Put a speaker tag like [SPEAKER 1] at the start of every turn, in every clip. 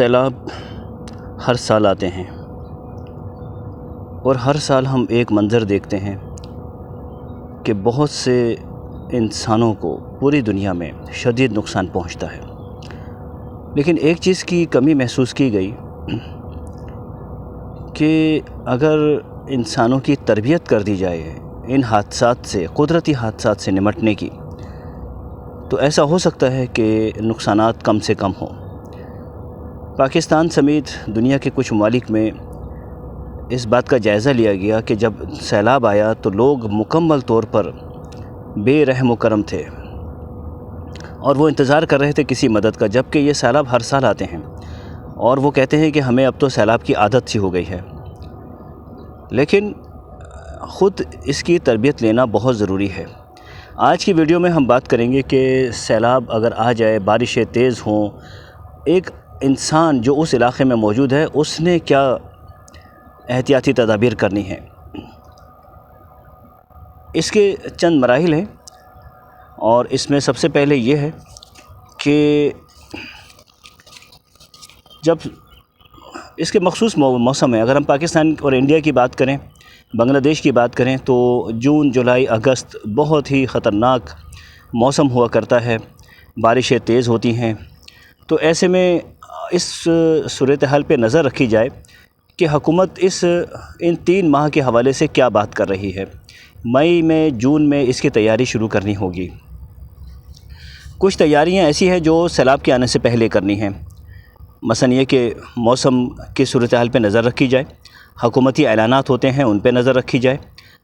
[SPEAKER 1] سیلاب ہر سال آتے ہیں اور ہر سال ہم ایک منظر دیکھتے ہیں کہ بہت سے انسانوں کو پوری دنیا میں شدید نقصان پہنچتا ہے، لیکن ایک چیز کی کمی محسوس کی گئی کہ اگر انسانوں کی تربیت کر دی جائے ان حادثات سے، قدرتی حادثات سے نمٹنے کی، تو ایسا ہو سکتا ہے کہ نقصانات کم سے کم ہوں۔ پاکستان سمیت دنیا کے کچھ ممالک میں اس بات کا جائزہ لیا گیا کہ جب سیلاب آیا تو لوگ مکمل طور پر بے رحم و کرم تھے اور وہ انتظار کر رہے تھے کسی مدد کا، جبکہ یہ سیلاب ہر سال آتے ہیں اور وہ کہتے ہیں کہ ہمیں اب تو سیلاب کی عادت سی ہو گئی ہے، لیکن خود اس کی تربیت لینا بہت ضروری ہے۔ آج کی ویڈیو میں ہم بات کریں گے کہ سیلاب اگر آ جائے، بارشیں تیز ہوں، ایک انسان جو اس علاقے میں موجود ہے اس نے کیا احتیاطی تدابیر کرنی ہیں۔ اس کے چند مراحل ہیں اور اس میں سب سے پہلے یہ ہے کہ جب اس کے مخصوص موسم ہے، اگر ہم پاکستان اور انڈیا کی بات کریں، بنگلہ دیش کی بات کریں تو جون، جولائی، اگست بہت ہی خطرناک موسم ہوا کرتا ہے، بارشیں تیز ہوتی ہیں۔ تو ایسے میں اس صورتحال پہ نظر رکھی جائے کہ حکومت ان 3 ماہ کے حوالے سے کیا بات کر رہی ہے۔ مئی میں، جون میں اس کی تیاری شروع کرنی ہوگی۔ کچھ تیاریاں ایسی ہیں جو سیلاب کے آنے سے پہلے کرنی ہیں، مثلا یہ کہ موسم کی صورتحال پہ نظر رکھی جائے، حکومتی اعلانات ہوتے ہیں ان پہ نظر رکھی جائے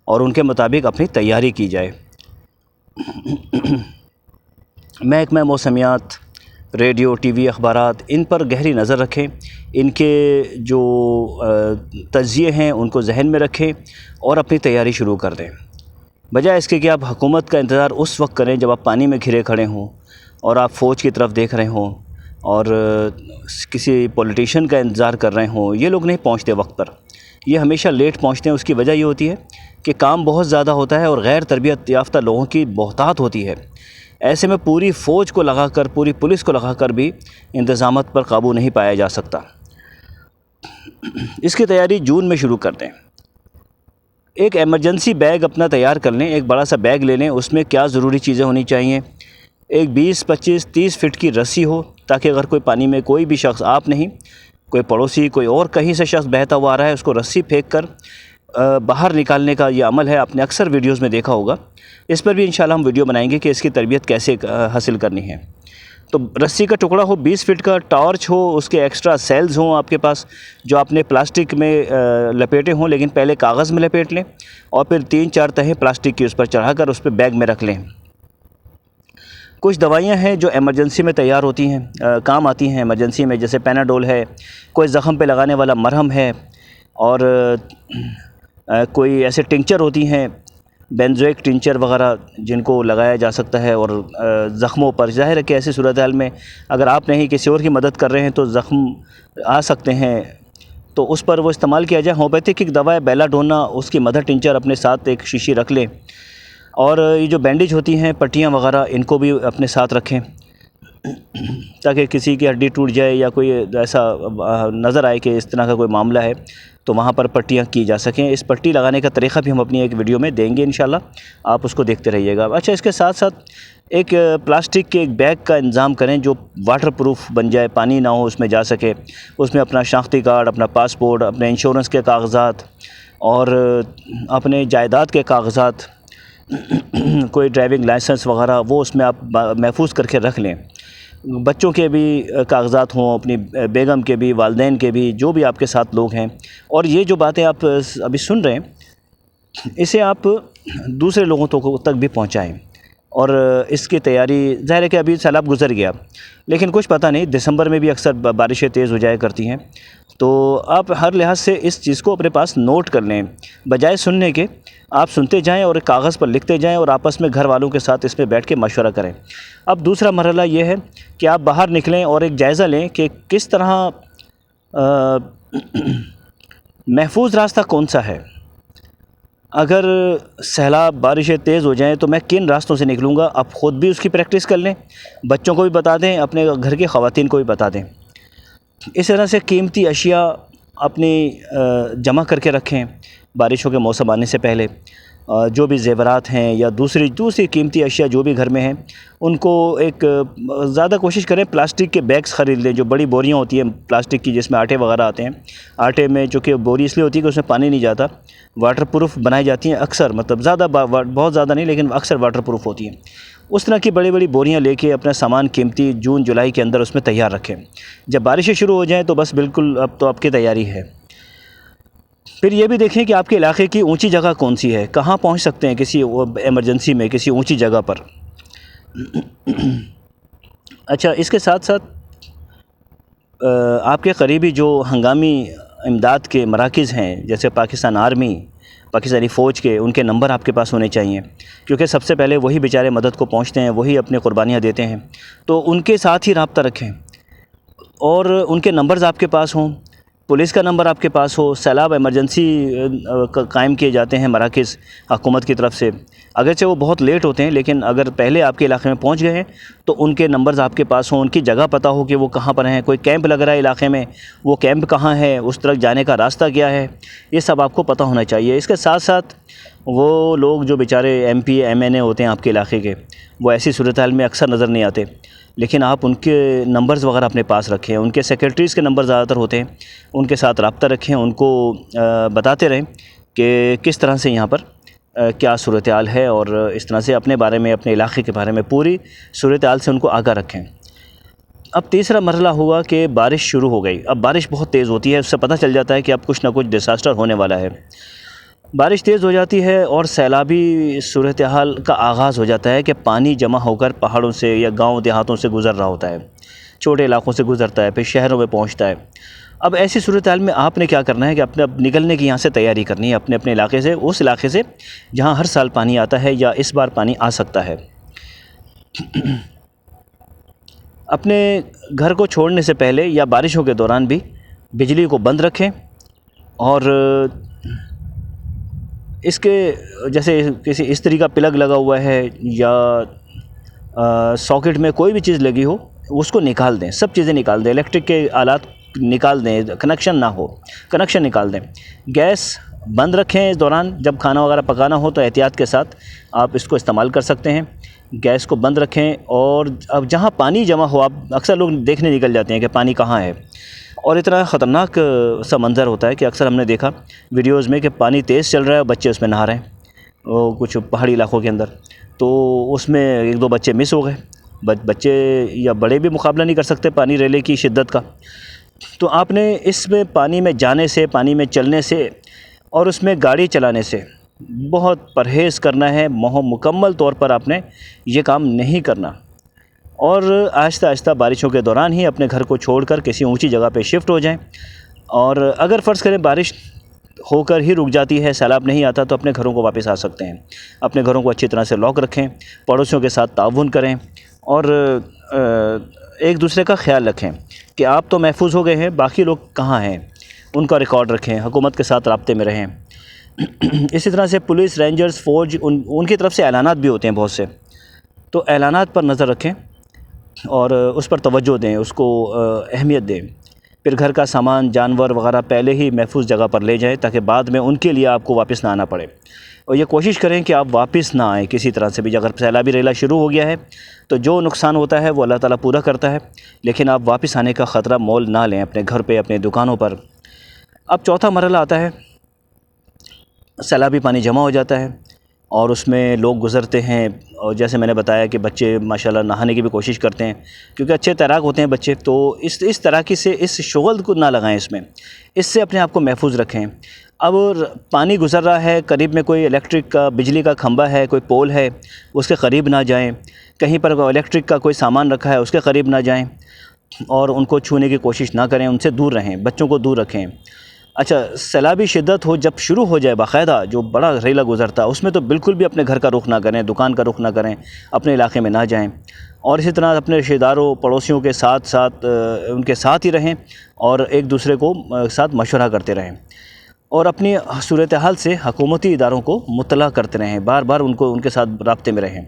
[SPEAKER 1] اور ان کے مطابق اپنی تیاری کی جائے۔ محکمہ موسمیات، ریڈیو، ٹی وی، اخبارات ان پر گہری نظر رکھیں، ان کے جو تجزیے ہیں ان کو ذہن میں رکھیں اور اپنی تیاری شروع کر دیں، بجائے اس کے کہ آپ حکومت کا انتظار اس وقت کریں جب آپ پانی میں گھرے کھڑے ہوں اور آپ فوج کی طرف دیکھ رہے ہوں اور کسی پولیٹیشین کا انتظار کر رہے ہوں۔ یہ لوگ نہیں پہنچتے وقت پر، یہ ہمیشہ لیٹ پہنچتے ہیں۔ اس کی وجہ یہ ہوتی ہے کہ کام بہت زیادہ ہوتا ہے اور غیر تربیت یافتہ لوگوں کی بہتات ہوتی ہے۔ ایسے میں پوری فوج کو لگا کر، پوری پولیس کو لگا کر بھی انتظامات پر قابو نہیں پایا جا سکتا۔ اس کی تیاری جون میں شروع کر دیں۔ ایک ایمرجنسی بیگ اپنا تیار کر لیں، ایک بڑا سا بیگ لے لیں، اس میں کیا ضروری چیزیں ہونی چاہیے۔ ایک 20، 25، 30 فٹ کی رسی ہو تاکہ اگر کوئی پانی میں کوئی بھی شخص، آپ نہیں، کوئی پڑوسی، کوئی اور کہیں سے شخص بہتا ہوا آ رہا ہے، اس کو رسی پھینک کر باہر نکالنے کا یہ عمل ہے، آپ نے اکثر ویڈیوز میں دیکھا ہوگا۔ اس پر بھی انشاءاللہ ہم ویڈیو بنائیں گے کہ اس کی تربیت کیسے حاصل کرنی ہے۔ تو رسی کا ٹکڑا ہو 20 فٹ کا، ٹارچ ہو، اس کے ایکسٹرا سیلز ہوں آپ کے پاس جو آپ نے پلاسٹک میں لپیٹے ہوں، لیکن پہلے کاغذ میں لپیٹ لیں اور پھر 3-4 تہیں پلاسٹک کی اس پر چڑھا کر اس پہ بیگ میں رکھ لیں۔ کچھ دوائیاں ہیں جو ایمرجنسی میں تیار ہوتی ہیں، کام آتی ہیں ایمرجنسی میں، جیسے پیناڈول ہے، کوئی زخم پہ لگانے والا مرہم ہے، اور کوئی ایسے ٹنکچر ہوتی ہیں، بینزوئک ٹنچر وغیرہ، جن کو لگایا جا سکتا ہے اور زخموں پر۔ ظاہر ہے کہ ایسی صورتحال میں اگر آپ نہیں کسی اور کی مدد کر رہے ہیں تو زخم آ سکتے ہیں، تو اس پر وہ استعمال کیا جائے۔ ہومیوپیتھک ایک دوا ہے بیلا ڈونا، اس کی مدر ٹنچر اپنے ساتھ ایک شیشی رکھ لیں، اور یہ جو بینڈیج ہوتی ہیں، پٹیاں وغیرہ، ان کو بھی اپنے ساتھ رکھیں تاکہ کسی کی ہڈی ٹوٹ جائے یا کوئی ایسا نظر آئے کہ اس طرح کا کوئی معاملہ ہے تو وہاں پر پٹیاں کی جا سکیں۔ اس پٹی لگانے کا طریقہ بھی ہم اپنی ایک ویڈیو میں دیں گے انشاءاللہ، آپ اس کو دیکھتے رہیے گا۔ اچھا، اس کے ساتھ ساتھ ایک پلاسٹک کے ایک بیگ کا انتظام کریں جو واٹر پروف بن جائے، پانی نہ ہو اس میں جا سکے۔ اس میں اپنا شناختی کارڈ، اپنا پاسپورٹ، اپنے انشورنس کے کاغذات اور اپنے جائیداد کے کاغذات، کوئی ڈرائیونگ لائسنس وغیرہ، وہ اس میں آپ محفوظ کر کے رکھ لیں۔ بچوں کے بھی کاغذات ہوں، اپنی بیگم کے بھی، والدین کے بھی، جو بھی آپ کے ساتھ لوگ ہیں۔ اور یہ جو باتیں آپ ابھی سن رہے ہیں، اسے آپ دوسرے لوگوں تک بھی پہنچائیں، اور اس کی تیاری، ظاہر ہے کہ ابھی سیلاب گزر گیا لیکن کچھ پتہ نہیں، دسمبر میں بھی اکثر بارشیں تیز ہو جایا کرتی ہیں، تو آپ ہر لحاظ سے اس چیز کو اپنے پاس نوٹ کر لیں، بجائے سننے کے آپ سنتے جائیں اور ایک کاغذ پر لکھتے جائیں اور آپس میں گھر والوں کے ساتھ اس میں بیٹھ کے مشورہ کریں۔ اب دوسرا مرحلہ یہ ہے کہ آپ باہر نکلیں اور ایک جائزہ لیں کہ کس طرح محفوظ راستہ کون سا ہے۔ اگر سیلاب، بارشیں تیز ہو جائیں تو میں کن راستوں سے نکلوں گا، آپ خود بھی اس کی پریکٹس کر لیں، بچوں کو بھی بتا دیں، اپنے گھر کی خواتین کو بھی بتا دیں۔ اس طرح سے قیمتی اشیاء اپنی جمع کر کے رکھیں بارشوں کے موسم آنے سے پہلے۔ جو بھی زیورات ہیں یا دوسری قیمتی اشیاء جو بھی گھر میں ہیں ان کو ایک زیادہ کوشش کریں پلاسٹک کے بیگز خرید لیں، جو بڑی بوریاں ہوتی ہیں پلاسٹک کی جس میں آٹے وغیرہ آتے ہیں۔ آٹے میں چونکہ بوری اس لیے ہوتی ہے کہ اس میں پانی نہیں جاتا، واٹر پروف بنائی جاتی ہیں اکثر، مطلب بہت زیادہ نہیں لیکن اکثر واٹر پروف ہوتی ہیں۔ اس طرح کی بڑی بڑی بوریاں لے کے اپنا سامان قیمتی جون جولائی کے اندر اس میں تیار رکھیں۔ جب بارشیں شروع ہو جائیں تو بس بالکل اب تو آپ کی تیاری ہے۔ پھر یہ بھی دیکھیں کہ آپ کے علاقے کی اونچی جگہ کون سی ہے، کہاں پہنچ سکتے ہیں کسی ایمرجنسی میں کسی اونچی جگہ پر۔ اچھا، اس کے ساتھ ساتھ آپ کے قریبی جو ہنگامی امداد کے مراکز ہیں جیسے پاکستان آرمی، پاکستانی فوج کے، ان کے نمبر آپ کے پاس ہونے چاہیے، کیونکہ سب سے پہلے وہی بیچارے مدد کو پہنچتے ہیں، وہی اپنی قربانیاں دیتے ہیں، تو ان کے ساتھ ہی رابطہ رکھیں اور ان کے نمبرز آپ کے پاس ہوں، پولیس کا نمبر آپ کے پاس ہو۔ سیلاب ایمرجنسی قائم کیے جاتے ہیں مراکز حکومت کی طرف سے، اگرچہ وہ بہت لیٹ ہوتے ہیں لیکن اگر پہلے آپ کے علاقے میں پہنچ گئے ہیں تو ان کے نمبرز آپ کے پاس ہوں، ان کی جگہ پتہ ہو کہ وہ کہاں پر ہیں، کوئی کیمپ لگ رہا ہے علاقے میں، وہ کیمپ کہاں ہے، اس طرف جانے کا راستہ کیا ہے، یہ سب آپ کو پتہ ہونا چاہیے۔ اس کے ساتھ ساتھ وہ لوگ جو بیچارے ایم پی ایم این اے ہوتے ہیں آپ کے علاقے کے، وہ ایسی صورتحال میں اکثر نظر نہیں آتے، لیکن آپ ان کے نمبرز وغیرہ اپنے پاس رکھیں، ان کے سیکریٹریز کے نمبر زیادہ تر ہوتے ہیں، ان کے ساتھ رابطہ رکھیں، ان کو بتاتے رہیں کہ کس طرح سے یہاں پر کیا صورتحال ہے، اور اس طرح سے اپنے بارے میں، اپنے علاقے کے بارے میں پوری صورتحال سے ان کو آگاہ رکھیں۔ اب تیسرا مرحلہ ہوا کہ بارش شروع ہو گئی، اب بارش بہت تیز ہوتی ہے، اس سے پتہ چل جاتا ہے کہ اب کچھ نہ کچھ ڈیزاسٹر ہونے والا ہے۔ بارش تیز ہو جاتی ہے اور سیلابی صورتحال کا آغاز ہو جاتا ہے کہ پانی جمع ہو کر پہاڑوں سے یا گاؤں دیہاتوں سے گزر رہا ہوتا ہے، چھوٹے علاقوں سے گزرتا ہے، پھر شہروں میں پہنچتا ہے۔ اب ایسی صورتحال میں آپ نے کیا کرنا ہے کہ اپنے نکلنے کی یہاں سے تیاری کرنی ہے، اپنے علاقے سے، اس علاقے سے جہاں ہر سال پانی آتا ہے یا اس بار پانی آ سکتا ہے۔ اپنے گھر کو چھوڑنے سے پہلے یا بارشوں کے دوران بھی بجلی کو بند رکھیں، اور اس کے جیسے کسی استری کا پلگ لگا ہوا ہے یا ساکٹ میں کوئی بھی چیز لگی ہو اس کو نکال دیں، سب چیزیں نکال دیں، الیکٹرک کے آلات نکال دیں، کنیکشن نہ ہو، کنیکشن نکال دیں۔ گیس بند رکھیں اس دوران، جب کھانا وغیرہ پکانا ہو تو احتیاط کے ساتھ آپ اس کو استعمال کر سکتے ہیں۔ گیس کو بند رکھیں، اور اب جہاں پانی جمع ہو، آپ اکثر لوگ دیکھنے نکل جاتے ہیں کہ پانی کہاں ہے، اور اتنا خطرناک سا منظر ہوتا ہے کہ اکثر ہم نے دیکھا ویڈیوز میں کہ پانی تیز چل رہا ہے اور بچے اس میں نہا رہے ہیں، وہ کچھ پہاڑی علاقوں کے اندر، تو اس میں ایک دو بچے مس ہو گئے۔ بچے یا بڑے بھی مقابلہ نہیں کر سکتے پانی ریلے کی شدت کا، تو آپ نے اس میں پانی میں جانے سے، پانی میں چلنے سے اور اس میں گاڑی چلانے سے بہت پرہیز کرنا ہے، مکمل طور پر آپ نے یہ کام نہیں کرنا، اور آہستہ آہستہ بارشوں کے دوران ہی اپنے گھر کو چھوڑ کر کسی اونچی جگہ پہ شفٹ ہو جائیں۔ اور اگر فرض کریں بارش ہو کر ہی رک جاتی ہے، سیلاب نہیں آتا، تو اپنے گھروں کو واپس آ سکتے ہیں۔ اپنے گھروں کو اچھی طرح سے لاک رکھیں، پڑوسیوں کے ساتھ تعاون کریں، اور ایک دوسرے کا خیال رکھیں کہ آپ تو محفوظ ہو گئے ہیں، باقی لوگ کہاں ہیں، ان کا ریکارڈ رکھیں، حکومت کے ساتھ رابطے میں رہیں۔ اسی طرح سے پولیس، رینجرز، فوج، ان کی طرف سے اعلانات بھی ہوتے ہیں بہت سے، تو اعلانات پر نظر رکھیں اور اس پر توجہ دیں، اس کو اہمیت دیں۔ پھر گھر کا سامان، جانور وغیرہ پہلے ہی محفوظ جگہ پر لے جائیں تاکہ بعد میں ان کے لیے آپ کو واپس نہ آنا پڑے، اور یہ کوشش کریں کہ آپ واپس نہ آئیں کسی طرح سے بھی۔ اگر سیلابی ریلا شروع ہو گیا ہے تو جو نقصان ہوتا ہے وہ اللہ تعالیٰ پورا کرتا ہے، لیکن آپ واپس آنے کا خطرہ مول نہ لیں اپنے گھر پہ، اپنے دکانوں پر۔ اب چوتھا مرحلہ آتا ہے، سیلابی پانی جمع ہو جاتا ہے اور اس میں لوگ گزرتے ہیں، اور جیسے میں نے بتایا کہ بچے ماشاءاللہ نہانے کی بھی کوشش کرتے ہیں کیونکہ اچھے تیراک ہوتے ہیں بچے، تو اس تیراکی سے، اس شغل کو نہ لگائیں، اس سے اپنے آپ کو محفوظ رکھیں۔ اب پانی گزر رہا ہے، قریب میں کوئی الیکٹرک کا، بجلی کا کھمبا ہے، کوئی پول ہے، اس کے قریب نہ جائیں، کہیں پر الیکٹرک کا کوئی سامان رکھا ہے اس کے قریب نہ جائیں، اور ان کو چھونے کی کوشش نہ کریں، ان سے دور رہیں، بچوں کو دور رکھیں۔ اچھا، سیلابی شدت ہو جب شروع ہو جائے باقاعدہ، جو بڑا ریلا گزرتا ہے، اس میں تو بالکل بھی اپنے گھر کا رخ نہ کریں، دکان کا رخ نہ کریں، اپنے علاقے میں نہ جائیں، اور اسی طرح اپنے رشتہ داروں، پڑوسیوں کے ساتھ ان کے ساتھ ہی رہیں، اور ایک دوسرے کو ساتھ مشورہ کرتے رہیں، اور اپنی صورتحال سے حکومتی اداروں کو مطلع کرتے رہیں، بار بار ان کے ساتھ رابطے میں رہیں۔